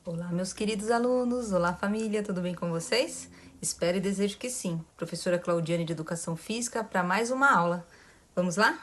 Olá, meus queridos alunos! Olá, família! Tudo bem com vocês? Espero e desejo que sim. Professora Claudiane de Educação Física para mais uma aula. Vamos lá?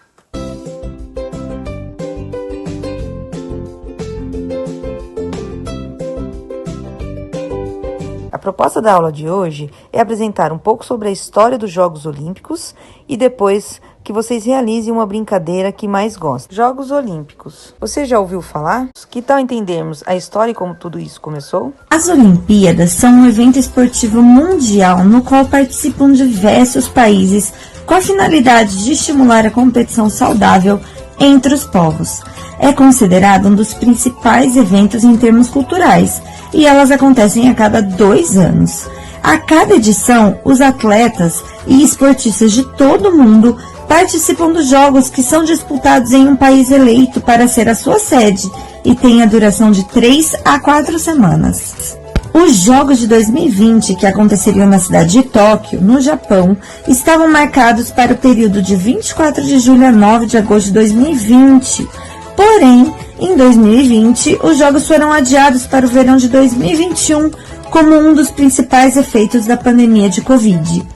A proposta da aula de hoje é apresentar um pouco sobre a história dos Jogos Olímpicos e depois que vocês realizem uma brincadeira que mais gostam. Jogos Olímpicos. Você já ouviu falar? Que tal entendermos a história e como tudo isso começou? As Olimpíadas são um evento esportivo mundial no qual participam diversos países com a finalidade de estimular a competição saudável entre os povos. É considerado um dos principais eventos em termos culturais e elas acontecem a cada 2 anos. A cada edição, os atletas e esportistas de todo o mundo participam dos jogos que são disputados em um país eleito para ser a sua sede e tem a duração de 3 a 4 semanas. Os Jogos de 2020, que aconteceriam na cidade de Tóquio, no Japão, estavam marcados para o período de 24 de julho a 9 de agosto de 2020. Porém, em 2020, os Jogos foram adiados para o verão de 2021 como um dos principais efeitos da pandemia de Covid.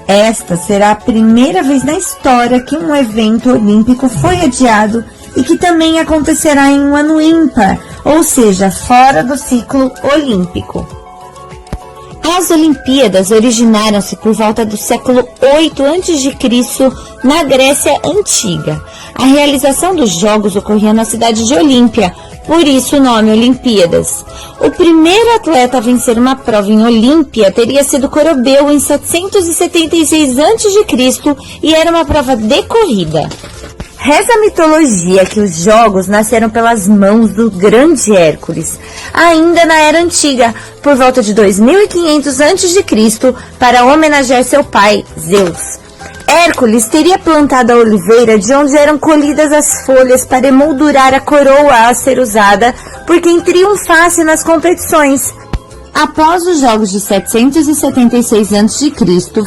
Esta será a primeira vez na história que um evento olímpico foi adiado e que também acontecerá em um ano ímpar, ou seja, fora do ciclo olímpico. As Olimpíadas originaram-se por volta do século 8 a.C. na Grécia Antiga. A realização dos Jogos ocorria na cidade de Olímpia, por isso o nome Olimpíadas. O primeiro atleta a vencer uma prova em Olímpia teria sido Corobeu em 776 a.C. e era uma prova de corrida. Reza a mitologia que os Jogos nasceram pelas mãos do grande Hércules, ainda na Era Antiga, por volta de 2500 a.C., para homenagear seu pai, Zeus. Hércules teria plantado a oliveira de onde eram colhidas as folhas para emoldurar a coroa a ser usada por quem triunfasse nas competições. Após os Jogos de 776 a.C.,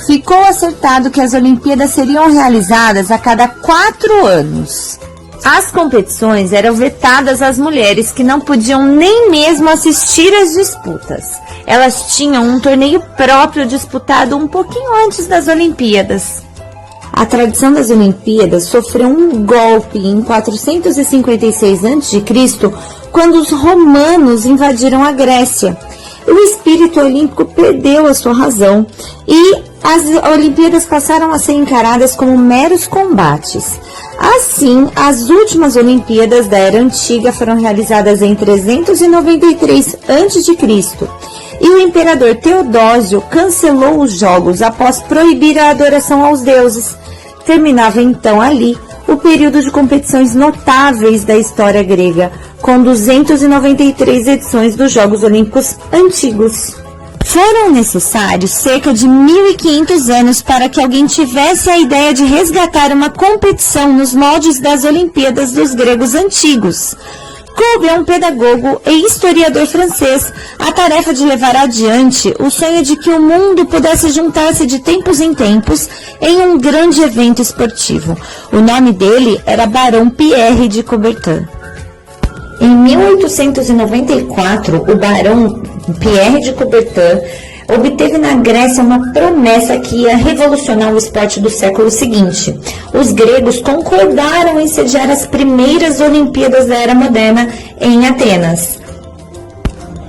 ficou acertado que as Olimpíadas seriam realizadas a cada 4 anos. As competições eram vetadas às mulheres que não podiam nem mesmo assistir às disputas. Elas tinham um torneio próprio disputado um pouquinho antes das Olimpíadas. A tradição das Olimpíadas sofreu um golpe em 456 a.C., quando os romanos invadiram a Grécia. O espírito olímpico perdeu a sua razão e as Olimpíadas passaram a ser encaradas como meros combates. Assim, as últimas Olimpíadas da Era Antiga foram realizadas em 393 a.C. e o imperador Teodósio cancelou os Jogos após proibir a adoração aos deuses. Terminava então ali o período de competições notáveis da história grega, com 293 edições dos Jogos Olímpicos antigos. Foram necessários cerca de 1500 anos para que alguém tivesse a ideia de resgatar uma competição nos moldes das Olimpíadas dos gregos antigos. Coube a um pedagogo e historiador francês a tarefa de levar adiante o sonho de que o mundo pudesse juntar-se de tempos em tempos em um grande evento esportivo. O nome dele era Barão Pierre de Coubertin. Em 1894, o Barão Pierre de Coubertin obteve na Grécia uma promessa que ia revolucionar o esporte do século seguinte. Os gregos concordaram em sediar as primeiras Olimpíadas da Era Moderna em Atenas.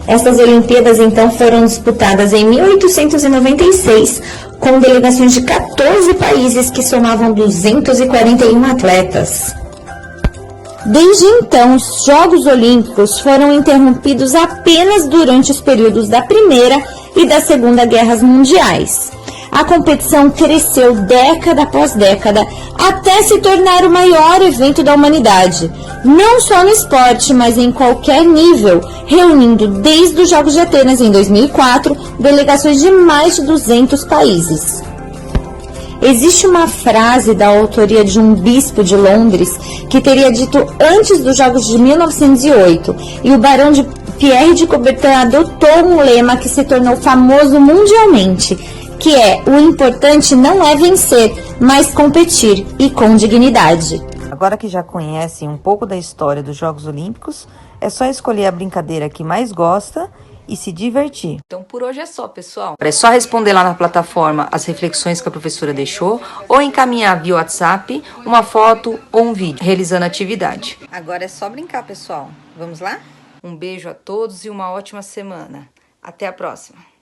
Estas Olimpíadas, então, foram disputadas em 1896, com delegações de 14 países que somavam 241 atletas. Desde então, os Jogos Olímpicos foram interrompidos apenas durante os períodos da Primeira e da Segunda Guerras Mundiais. A competição cresceu década após década até se tornar o maior evento da humanidade, não só no esporte, mas em qualquer nível, reunindo desde os Jogos de Atenas em 2004 delegações de mais de 200 países. Existe uma frase da autoria de um bispo de Londres que teria dito antes dos Jogos de 1908, e o Barão de Pierre de Coubertin adotou um lema que se tornou famoso mundialmente, que é: o importante não é vencer, mas competir, e com dignidade. Agora que já conhecem um pouco da história dos Jogos Olímpicos, É só escolher a brincadeira que mais gosta e se divertir. Então, por hoje é só, pessoal. É só responder lá na plataforma as reflexões que a professora deixou ou encaminhar via WhatsApp uma foto ou um vídeo realizando a atividade. Agora é só brincar, pessoal. Vamos lá? Um beijo a todos e uma ótima semana. Até a próxima.